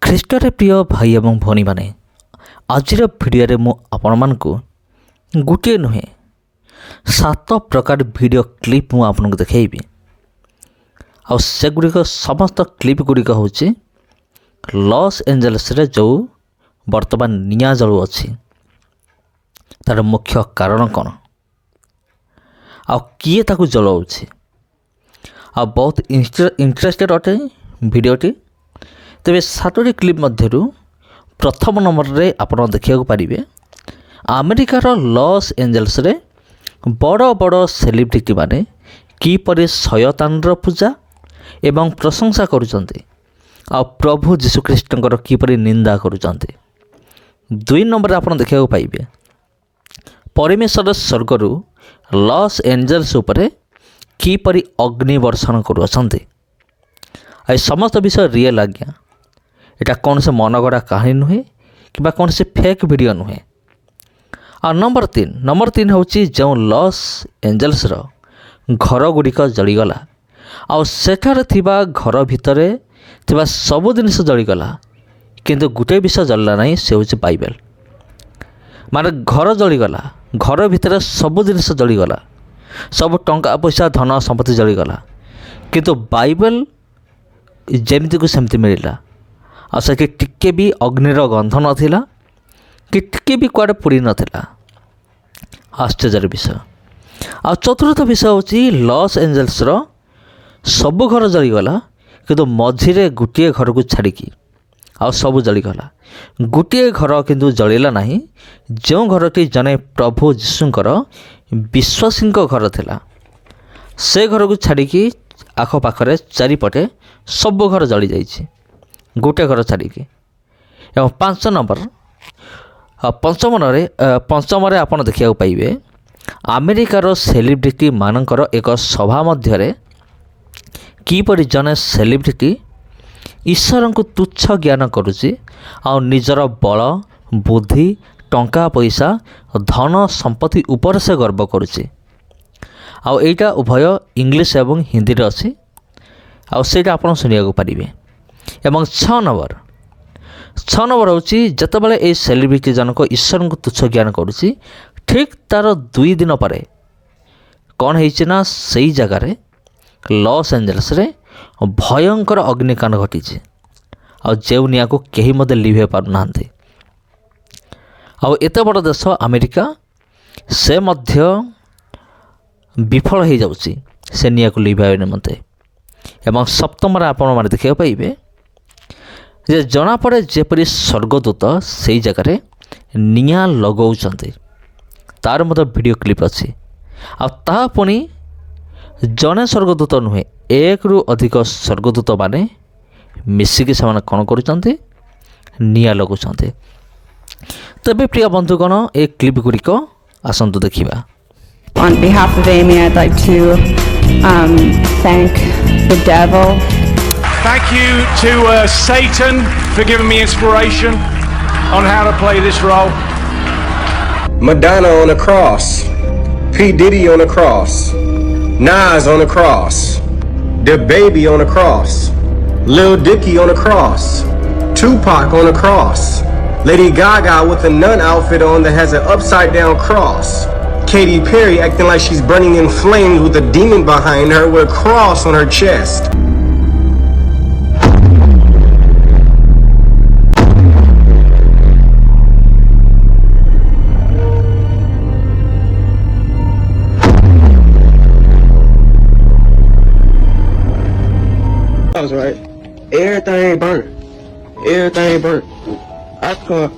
ଖ୍ରୀଷ୍ଟରେ ପ୍ରିୟ ଭାଇ ଏବଂ ଭଉଣୀମାନେ, ଆଜିର ଭିଡ଼ିଓରେ ମୁଁ ଆପଣମାନଙ୍କୁ ଗୋଟିଏ ନୁହେଁ 7 ପ୍ରକାର ଭିଡ଼ିଓ କ୍ଲିପ୍ ମୁଁ ଆପଣଙ୍କୁ ଦେଖାଇବି। ଆଉ ସେଗୁଡ଼ିକ ସମସ୍ତ କ୍ଲିପ୍ ଗୁଡ଼ିକ ହେଉଛି ଲସ୍ ଏଞ୍ଜେଲସରେ ଯେଉଁ ବର୍ତ୍ତମାନ ନିଆଁ ଜଳୁଅଛି ତା'ର ମୁଖ୍ୟ କାରଣ କ'ଣ, ଆଉ କିଏ ତାକୁ ଜଳାଉଛି। ଆଉ ବହୁତ ଇଣ୍ଟରେଷ୍ଟେଡ୍ ଅଟେ ଭିଡ଼ିଓଟି। ତେବେ 7ଟି କ୍ଲିପ୍ ମଧ୍ୟରୁ ପ୍ରଥମ ନମ୍ବରରେ ଆପଣ ଦେଖିବାକୁ ପାରିବେ ଆମେରିକାର ଲସ୍ ଏଞ୍ଜେଲସରେ ବଡ଼ ବଡ଼ ସେଲିବ୍ରିଟିମାନେ କିପରି ଶୟତାନର ପୂଜା ଏବଂ ପ୍ରଶଂସା କରୁଛନ୍ତି ଆଉ ପ୍ରଭୁ ଯୀଶୁଖ୍ରୀଷ୍ଟଙ୍କର କିପରି ନିନ୍ଦା କରୁଛନ୍ତି। 2 ନମ୍ବରରେ ଆପଣ ଦେଖିବାକୁ ପାଇବେ ପରମେଶ୍ୱର ସ୍ୱର୍ଗରୁ ଲସ୍ ଏଞ୍ଜେଲସ ଉପରେ କିପରି ଅଗ୍ନି ବର୍ଷଣ କରୁଅଛନ୍ତି। ଏ ସମସ୍ତ ବିଷୟ ରିଏଲ୍ ଆଜ୍ଞା, ଏଇଟା କୌଣସି ମନଗଢ଼ା କାହାଣୀ ନୁହେଁ କିମ୍ବା କୌଣସି ଫେକ୍ ଭିଡ଼ିଓ ନୁହେଁ। ଆଉ ନମ୍ବର 3 ହେଉଛି ଯେଉଁ ଲସ୍ ଏଞ୍ଜେଲସର ଘରଗୁଡ଼ିକ ଜଳିଗଲା ଆଉ ସେଠାରେ ଥିବା ଘର ଭିତରେ ଥିବା ସବୁ ଜିନିଷ ଜଳିଗଲା, କିନ୍ତୁ ଗୋଟିଏ ବିଷୟ ଜଳିଲା ନାହିଁ, ସେ ହେଉଛି ବାଇବେଲ। ମାନେ ଘର ଜଳିଗଲା, ଘର ଭିତରେ ସବୁ ଜିନିଷ ଜଳିଗଲା, ସବୁ ଟଙ୍କା ପଇସା ଧନ ସମ୍ପତ୍ତି ଜଳିଗଲା, କିନ୍ତୁ ବାଇବେଲ ଯେମିତିକୁ ସେମିତି ମିଳିଲା। ଆଉ ସେଠି ଟିକେ ବି ଅଗ୍ନିର ଗନ୍ଧ ନଥିଲା କି ଟିକେ ବି କୁଆଡ଼େ ପୋଡ଼ି ନଥିଲା। ଆଶ୍ଚର୍ଯ୍ୟର ବିଷୟ। ଆଉ ଚତୁର୍ଥ ବିଷୟ ହେଉଛି ଲସ୍ ଏଞ୍ଜେଲସର ସବୁ ଘର ଜଳିଗଲା, କିନ୍ତୁ ମଝିରେ ଗୋଟିଏ ଘରକୁ ଛାଡ଼ିକି ଆଉ ସବୁ ଜଳିଗଲା। ଗୋଟିଏ ଘର କିନ୍ତୁ ଜଳିଲା ନାହିଁ, ଯେଉଁ ଘରଟି ଜଣେ ପ୍ରଭୁ ଯୀଶୁଙ୍କର ବିଶ୍ୱାସୀଙ୍କ ଘର ଥିଲା। ସେ ଘରକୁ ଛାଡ଼ିକି ଆଖପାଖରେ ଚାରିପଟେ ସବୁ ଘର ଜଳିଯାଇଛି, ଗୋଟିଏ ଘର ଛାଡ଼ିକି। ଏବଂ 5 ନମ୍ବର ପଞ୍ଚମରେ ଆପଣ ଦେଖିବାକୁ ପାଇବେ ଆମେରିକାର ସେଲିବ୍ରିଟିମାନଙ୍କର ଏକ ସଭା ମଧ୍ୟରେ କିପରି ଜଣେ ସେଲିବ୍ରିଟି ଈଶ୍ୱରଙ୍କୁ ତୁଚ୍ଛ ଜ୍ଞାନ କରୁଛି ଆଉ ନିଜର ବଳ, ବୁଦ୍ଧି, ଟଙ୍କା ପଇସା, ଧନ ସମ୍ପତ୍ତି ଉପରେ ସେ ଗର୍ବ କରୁଛି। ଆଉ ଏଇଟା ଉଭୟ ଇଂଲିଶ ଏବଂ ହିନ୍ଦୀରେ ଅଛି, ଆଉ ସେଇଟା ଆପଣ ଶୁଣିବାକୁ ପାରିବେ। ଏବଂ 6 ନମ୍ବର ହେଉଛି ଯେତେବେଳେ ଏହି ସେଲିବ୍ରିଟି ଜଣକ ଈଶ୍ୱରଙ୍କୁ ତୁଚ୍ଛ ଜ୍ଞାନ କରୁଛି, ଠିକ୍ ତା'ର 2 ଦିନ ପରେ କ'ଣ ହେଇଛି ନା ସେଇ ଜାଗାରେ ଲସ୍ ଏଞ୍ଜେଲସରେ ଭୟଙ୍କର ଅଗ୍ନିକାଣ୍ଡ ଘଟିଛି, ଆଉ ଯେଉଁ ନିଆଁକୁ କେହି ମଧ୍ୟ ଲିଭେଇ ପାରୁନାହାନ୍ତି। ଆଉ ଏତେ ବଡ଼ ଦେଶ ଆମେରିକା, ସେ ମଧ୍ୟ ବିଫଳ ହୋଇଯାଉଛି ସେ ନିଆଁକୁ ଲିଭାଇବା ନିମନ୍ତେ। ଏବଂ 7ମରେ ଆପଣମାନେ ଦେଖିବାକୁ ପାଇବେ ଯେ ଜଣାପଡ଼େ ଯେପରି ସ୍ୱର୍ଗଦୂତ ସେଇ ଜାଗାରେ ନିଆଁ ଲଗାଉଛନ୍ତି, ତା'ର ମଧ୍ୟ ଭିଡ଼ିଓ କ୍ଲିପ୍ ଅଛି। ଆଉ ତାହା ପୁଣି ଜଣେ ସ୍ୱର୍ଗଦୂତ ନୁହେଁ, 1ରୁ ଅଧିକ ସ୍ୱର୍ଗଦୂତମାନେ ମିଶିକି ସେମାନେ କ'ଣ କରୁଛନ୍ତି, ନିଆଁ ଲଗାଉଛନ୍ତି। ତେବେ ପ୍ରିୟ ବନ୍ଧୁଗଣ, ଏ କ୍ଲିପ୍ ଗୁଡ଼ିକ ଆସନ୍ତୁ ଦେଖିବା। On behalf of Amy, I'd like to thank the devil. Thank you to Satan for giving me inspiration on how to play this role. Madonna on the cross, P. Diddy on the cross, Nas on the cross, DaBaby on the cross, Lil Dicky on the cross, Tupac on the cross, Lady Gaga with a nun outfit on that has an upside down cross, Katy Perry acting like she's burning in flames with a demon behind her with a cross on her chest. That's right. Everything ain't burnt. Everything ain't burnt. I thought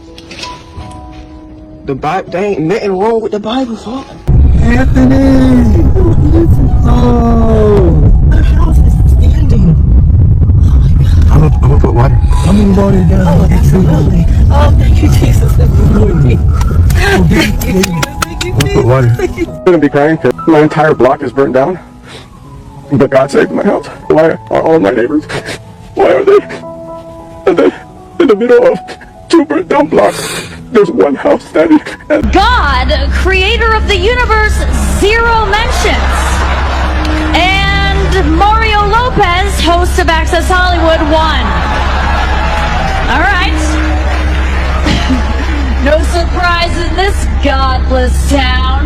the Bible, there ain't nothing wrong with the Bible, fuck. Anthony! Oh! The house is standing. Oh my God. I'm gonna put water. I'm gonna water down. Oh, absolutely. Oh, thank you, Jesus. Thank you, Lord. Thank you. I'm gonna put water. I'm gonna be crying because my entire block is burnt down. But God saved my house. Why are all my neighbors? Why are they? And then in the middle of 2 burnt down blocks, there's one house standing. God, creator of the universe, 0 mentions. And Mario Lopez, host of Access Hollywood, 1. All goes in this godless town?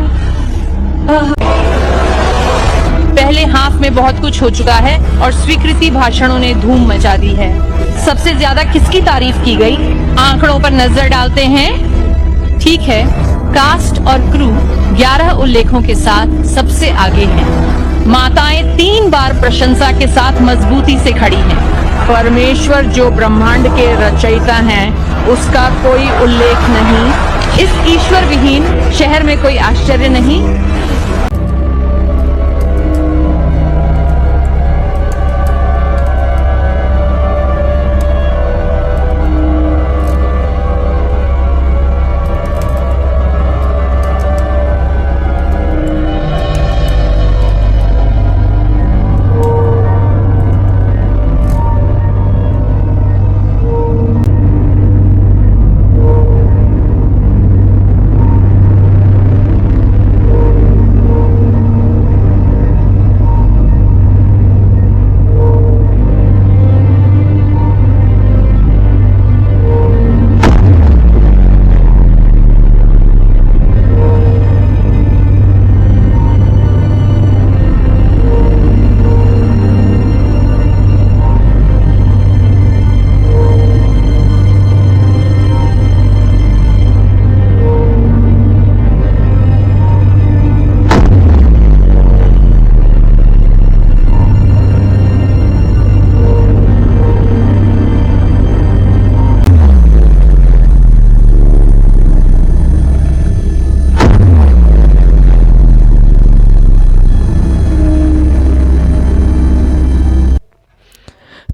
पहले half में बहुत कुछ हो चुका है और स्वीकृति भाषणों ने धूम मचा दी है। सबसे ज्यादा किसकी तारीफ की गई? आंकड़ों पर नजर डालते हैं। ठीक है, कास्ट और क्रू 11 उल्लेखों के साथ सबसे आगे हैं। माताएं 3 बार प्रशंसा के साथ मजबूती से खड़ी हैं। परमेश्वर जो ब्रह्मांड के रचयिता हैं, उसका कोई उल्लेख नहीं। इस ईश्वर विहीन शहर में कोई आश्चर्य नहीं।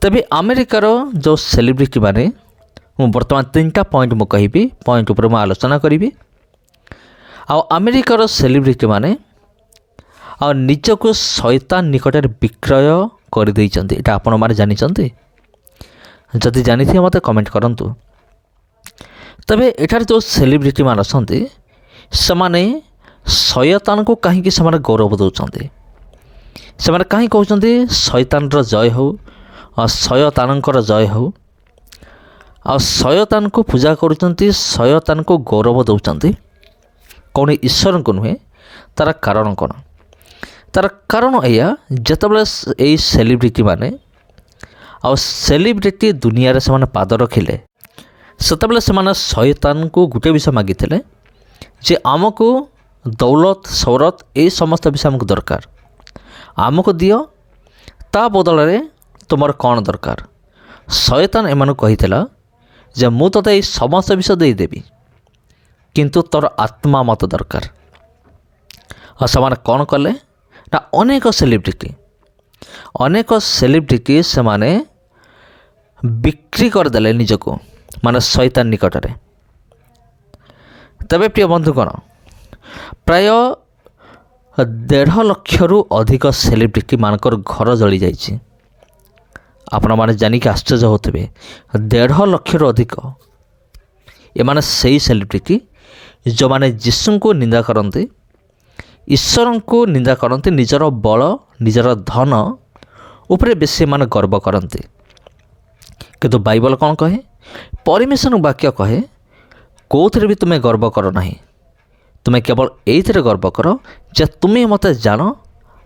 तेबे अमेरिकार जो सेलिब्रिटी माने बर्तमान 3टा पॉइंट मु कहिबी पॉइंट ऊपर मु आलोचना करी अमेरिकार सेलिब्रिटी माने निजको शैतान निकट विक्रय कर देइचंती। एटा आपण माने जानिचंती? जदि जानी मत कमेंट करंतु। तबे एठार जो सेलिब्रिटी मान अछंती समाने शैतान को कहीं से गौरव दौरान से कहीं कहते शैतान जय हो शैतानकर जय हो आ शैतान को पूजा करुँच शैतान को गौरव दौरान कौन ईश्वर को नुहे। तार कारण कौन? तार कारण या जितेबाला यही सेलिब्रिटी माने आ सेलिब्रिटी दुनिया रे से पाद रखिले सेतेबाला से शैतान को गोटे विषय मागिले जे आमको दौलत शौरत ये समस्त विषय आमको दरकार, आमको दियो ता बदल रे तुमर कौन दरकार। शैतान एमन कहितला जे मु तते ये समस्त विषय देदेवी किंतु तोर आत्मा मत दरकार। और से कौन कले ना अनेक सेलिब्रिटी से माने बिक्री करदेले निजको माने शैतान निकट में। तबे प्रिय बंधुगण प्राय 1.5 लाख रु अधिक सेलिब्रिटी मानकर घर जली जाइए। आपण माने जानिक आश्चर्य होते 1.5 लाख रु अधिक ये माने सही सेलिब्रिटी जो माने जीसु को निंदा करते, ईश्वर को निंदा करते, निजर बल निजर धन उपरे बेसी माने गर्व करते। किंतु बाइबल कौन कहे? परमेश्वर वाक्य कहे कौथे भी तुम्हें गर्व कर ना, तुम्हें केवल ये गर्व कर जे तुम्हें मत जान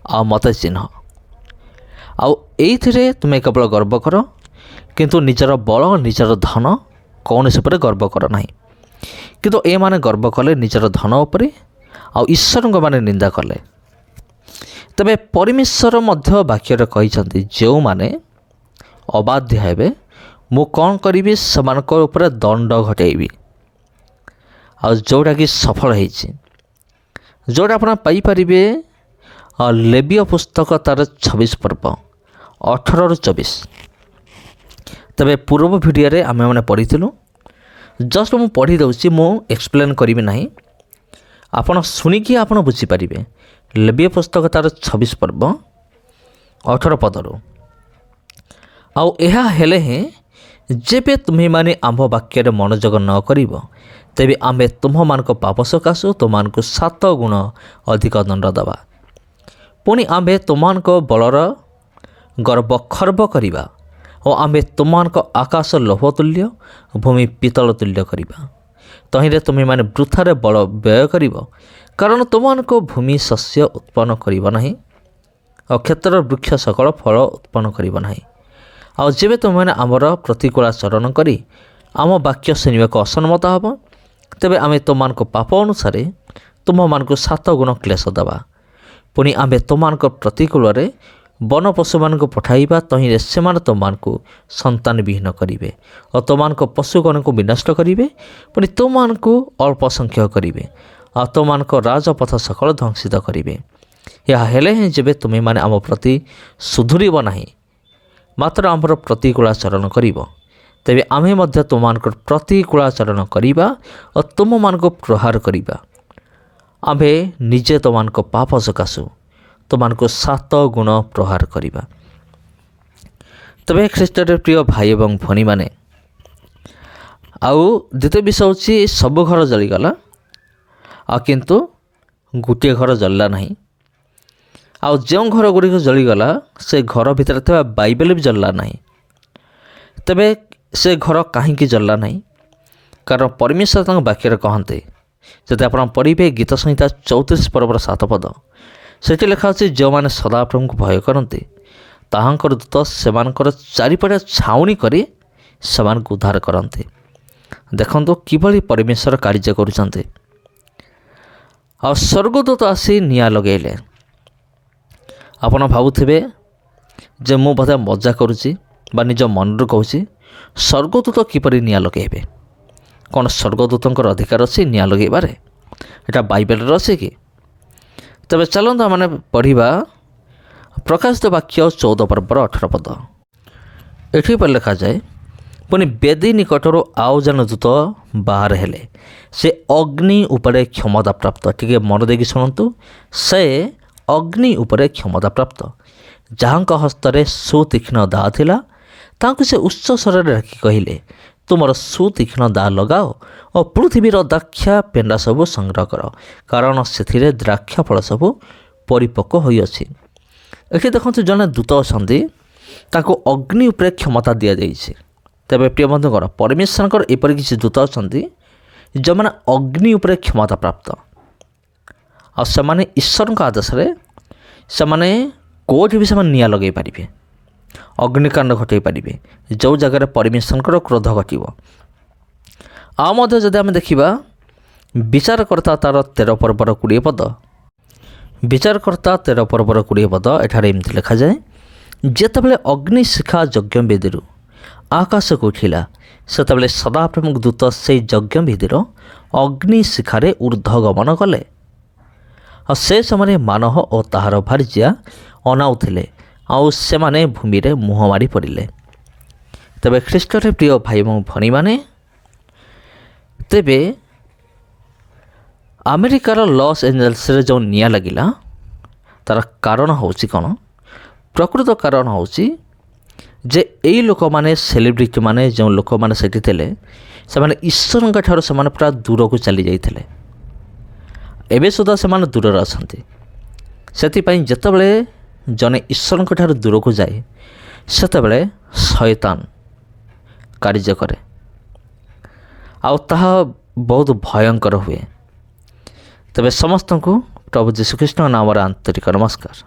आ मत चिन्ह। आउ तुम्हें केवल गर्व कर किंतु निजर बल निजर धन कौन से पर गर्व कर ना। किंतु ए माने गर्व कले निजर धन उपरे आउ ईश्वर को माने निंदा कले। तबे परमेश्वर मध्य वाक्य कहिसंती जो माने अबाध्य हेबे मु कौन करी सेमानक ऊपर दंड घटेबी। आ जोटा कि सफल होइछि जोटा आपन पाई परिबे लेवीय पुस्तक तार 26 पर्व 18 रु 24। तबे पूर्व वीडियो रे आमे माने पढ़िथिलु, जस्ट मु पढ़ी दउछि, मु एक्सप्लेन करिबे नाही, आपण सुनिकी आपण बुझी पारिबे। लेवीय पुस्तक तार 26 पर्व 18 पदरु आउ एहा हेले हे जेबे तुम्हें माने आम वाक्य मनोजग न करिवो तेबे आमे तुम मानक पाप सकाशु तुमको 7 गुण अधिक दंड दबा। पुणी आमे तुमक बलर गर्व खर्व करिबा और आमे तुमक आकाश लोह तुल्य भूमि पीतल तुल्य करिबा। ତହିଁରେ ତୁମେମାନେ ବୃଥାରେ ବଳ ବ୍ୟୟ କରିବ, କାରଣ ତୁମମାନଙ୍କ ଭୂମି ଶସ୍ୟ ଉତ୍ପନ୍ନ କରିବ ନାହିଁ, ଆଉ କ୍ଷେତ୍ରର ବୃକ୍ଷ ସକଳ ଫଳ ଉତ୍ପନ୍ନ କରିବ ନାହିଁ। ଆଉ ଯେବେ ତୁମେମାନେ ଆମର ପ୍ରତିକୂଳାଚରଣ କରି ଆମ ବାକ୍ୟ ଶୁଣିବାକୁ ଅସମ୍ମତ ହେବ, ତେବେ ଆମେ ତୁମମାନଙ୍କ ପାପ ଅନୁସାରେ ତୁମମାନଙ୍କୁ 7 ଗୁଣ କ୍ଲେଶ ଦେବା। ପୁଣି ଆମେ ତୁମମାନଙ୍କ ପ୍ରତିକୂଳରେ ବନ ପଶୁମାନଙ୍କୁ ପଠାଇବା, ତହିଁରେ ସେମାନେ ତୁମମାନଙ୍କୁ ସନ୍ତାନ ବିହୀନ କରିବେ ଓ ତୁମମାନଙ୍କ ପଶୁଗଣକୁ ବିନଷ୍ଟ କରିବେ। ପୁଣି ତୁମମାନଙ୍କୁ ଅଳ୍ପ ସଂଖ୍ୟକ କରିବେ, ଆଉ ତୁମମାନଙ୍କ ରାଜପଥ ସକଳ ଧ୍ୱଂସିତ କରିବେ। ଏହା ହେଲେ ହିଁ ଯେବେ ତୁମେମାନେ ଆମ ପ୍ରତି ସୁଧୁରିବ ନାହିଁ, ମାତ୍ର ଆମର ପ୍ରତିକୂଳାଚରଣ କରିବ, ତେବେ ଆମେ ମଧ୍ୟ ତୁମମାନଙ୍କର ପ୍ରତିକୂଳାଚରଣ କରିବା ଓ ତୁମମାନଙ୍କୁ ପ୍ରହାର କରିବା। ଆମେ ନିଜେ ତୁମମାନଙ୍କ ପାପ ସକାଶୁ ତୁମମାନଙ୍କୁ 7 ଗୁଣ ପ୍ରହାର କରିବା। ତେବେ ଖ୍ରୀଷ୍ଟରେ ପ୍ରିୟ ଭାଇ ଏବଂ ଭଉଣୀମାନେ, ଆଉ ଦ୍ୱିତୀୟ ବିଷୟ ହେଉଛି ସବୁ ଘର ଜଳିଗଲା, ଆଉ କିନ୍ତୁ ଗୋଟିଏ ଘର ଜଳିଲା ନାହିଁ। ଆଉ ଯେଉଁ ଘର ଗୁଡ଼ିକ ଜଳିଗଲା ସେ ଘର ଭିତରେ ଥିବା ବାଇବେଲ ବି ଜଳିଲା ନାହିଁ। ତେବେ ସେ ଘର କାହିଁକି ଜଳିଲା ନାହିଁ? କାରଣ ପରମେଶ୍ୱର ତାଙ୍କ ବାକ୍ୟରେ କହନ୍ତି, ଯଦି ଆପଣ ପଢ଼ିବେ ଗୀତ ସଂହିତା 34 ପର୍ବର 7 ପଦ, ସେଠି ଲେଖା ଅଛି, ଯେଉଁମାନେ ସଦାପ୍ରଭୁଙ୍କୁ ଭୟ କରନ୍ତି ତାହାଙ୍କର ଦୂତ ସେମାନଙ୍କର ଚାରିପଟେ ଛାଉଣି କରି ସେମାନଙ୍କୁ ଉଦ୍ଧାର କରନ୍ତି। ଦେଖନ୍ତୁ କିଭଳି ପରମେଶ୍ୱର କାର୍ଯ୍ୟ କରୁଛନ୍ତି। ଆଉ ସ୍ୱର୍ଗଦୂତ ଆସି ନିଆଁ ଲଗାଇଲେ। ଆପଣ ଭାବୁଥିବେ ଯେ ମୁଁ ବୋଧେ ମଜା କରୁଛି ବା ନିଜ ମନରୁ କହୁଛି, ସ୍ୱର୍ଗଦୂତ କିପରି ନିଆଁ ଲଗାଇବେ? କ'ଣ ସ୍ୱର୍ଗଦୂତଙ୍କର ଅଧିକାର ଅଛି ନିଆଁ ଲଗାଇବାରେ? ଏଇଟା ବାଇବେଲରେ ଅଛି କି? ତେବେ ଚାଲନ୍ତୁ ଆମେ ପଢ଼ିବା ପ୍ରକାଶିତ ବାକ୍ୟ 14 ପର୍ବର 18 ପଦ। ଏଠି ପରେ ଲେଖାଯାଏ, ପୁଣି ବେଦୀ ନିକଟରୁ ଆଉ ଜଣେ ଦୂତ ବାହାର ହେଲେ, ସେ ଅଗ୍ନି ଉପରେ କ୍ଷମତା ପ୍ରାପ୍ତ। ଟିକେ ମନ ଦେଇକି ଶୁଣନ୍ତୁ, ସେ ଅଗ୍ନି ଉପରେ କ୍ଷମତା ପ୍ରାପ୍ତ, ଯାହାଙ୍କ ହସ୍ତରେ ସୁତୀକ୍ଷ୍ଣ ଦାଆ ଥିଲା। ତାଙ୍କୁ ସେ ଉଚ୍ଚ ସ୍ୱରରେ ଡାକି କହିଲେ, ତୁମର ସୁତୀକ୍ଷ୍ଣ ଦାଆ ଲଗାଅ ଓ ପୃଥିବୀର ଦ୍ରାକ୍ଷା ପେଣ୍ଡା ସବୁ ସଂଗ୍ରହ କର, କାରଣ ସେଥିରେ ଦ୍ରାକ୍ଷା ଫଳ ସବୁ ପରିପକ୍ୱ ହୋଇଅଛି। ଏଠି ଦେଖନ୍ତୁ ଜଣେ ଦୂତ ଅଛନ୍ତି, ତାଙ୍କୁ ଅଗ୍ନି ଉପରେ କ୍ଷମତା ଦିଆଯାଇଛି। ତେବେ ପ୍ରିୟ ବନ୍ଧୁଗଣ, ପରମେଶ୍ୱରଙ୍କର ଏପରି କିଛି ଦୂତ ଅଛନ୍ତି ଯେଉଁମାନେ ଅଗ୍ନି ଉପରେ କ୍ଷମତା ପ୍ରାପ୍ତ। ଆଉ ସେମାନେ ଈଶ୍ୱରଙ୍କ ଆଦେଶରେ ସେମାନେ କେଉଁଠି ବି ସେମାନେ ନିଆଁ ଲଗାଇ ପାରିବେ, ଅଗ୍ନିକାଣ୍ଡ ଘଟାଇ ପାରିବେ, ଯେଉଁ ଜାଗାରେ ପରମେଶ୍ୱରଙ୍କର କ୍ରୋଧ ଘଟିବ। ଆଉ ମଧ୍ୟ ଯଦି ଆମେ ଦେଖିବା ବିଚାରକର୍ତ୍ତା ତା'ର 13 ପର୍ବର 20 ପଦ, ବିଚାରକର୍ତ୍ତା 13 ପର୍ବର 20 ପଦ, ଏଠାରେ ଏମିତି ଲେଖାଯାଏ, ଯେତେବେଳେ ଅଗ୍ନିଶିଖା ଯଜ୍ଞବେଦୀରୁ ଆକାଶକୁ ଉଠିଲା, ସେତେବେଳେ ସଦାପ୍ରଭୁଙ୍କ ଦୂତ ସେହି ଯଜ୍ଞବେଦୀର ଅଗ୍ନିଶିଖାରେ ଊର୍ଦ୍ଧ୍ୱ ଗମନ କଲେ। ଆଉ ସେ ସମୟରେ ମାନହ ଓ ତାହାର ଭାର୍ଯ୍ୟା ଅନାଉଥିଲେ, ଆଉ ସେମାନେ ଭୂମିରେ ମୁହଁ ମାଡ଼ି ପଡ଼ିଲେ। ତେବେ ଖ୍ରୀଷ୍ଟରେ ପ୍ରିୟ ଭାଇ ଏବଂ ଭଉଣୀମାନେ, ତେବେ ଆମେରିକାର ଲସ୍ ଏଞ୍ଜେଲସରେ ଯେଉଁ ନିଆଁ ଲାଗିଲା ତା'ର କାରଣ ହେଉଛି କ'ଣ? ପ୍ରକୃତ କାରଣ ହେଉଛି ଯେ ଏଇ ଲୋକମାନେ, ସେଲିବ୍ରିଟିମାନେ, ଯେଉଁ ଲୋକମାନେ ସେଠି ଥିଲେ, ସେମାନେ ଈଶ୍ୱରଙ୍କ ଠାରୁ ସେମାନେ ପୁରା ଦୂରକୁ ଚାଲି ଯାଇଥିଲେ। ଏବେ ସୁଦ୍ଧା ସେମାନେ ଦୂରରେ ଅଛନ୍ତି। ସେଥିପାଇଁ ଯେତେବେଳେ ଜଣେ ଈଶ୍ୱରଙ୍କ ଠାରୁ ଦୂରକୁ ଯାଏ, ସେତେବେଳେ ଶୟତାନ କାର୍ଯ୍ୟ କରେ, ଆଉ ତାହା ବହୁତ ଭୟଙ୍କର ହୁଏ। ତେବେ ସମସ୍ତଙ୍କୁ ପ୍ରଭୁ ଯୀଶୁଖ୍ରୀଷ୍ଟଙ୍କ ନାମରେ ଆନ୍ତରିକ ନମସ୍କାର।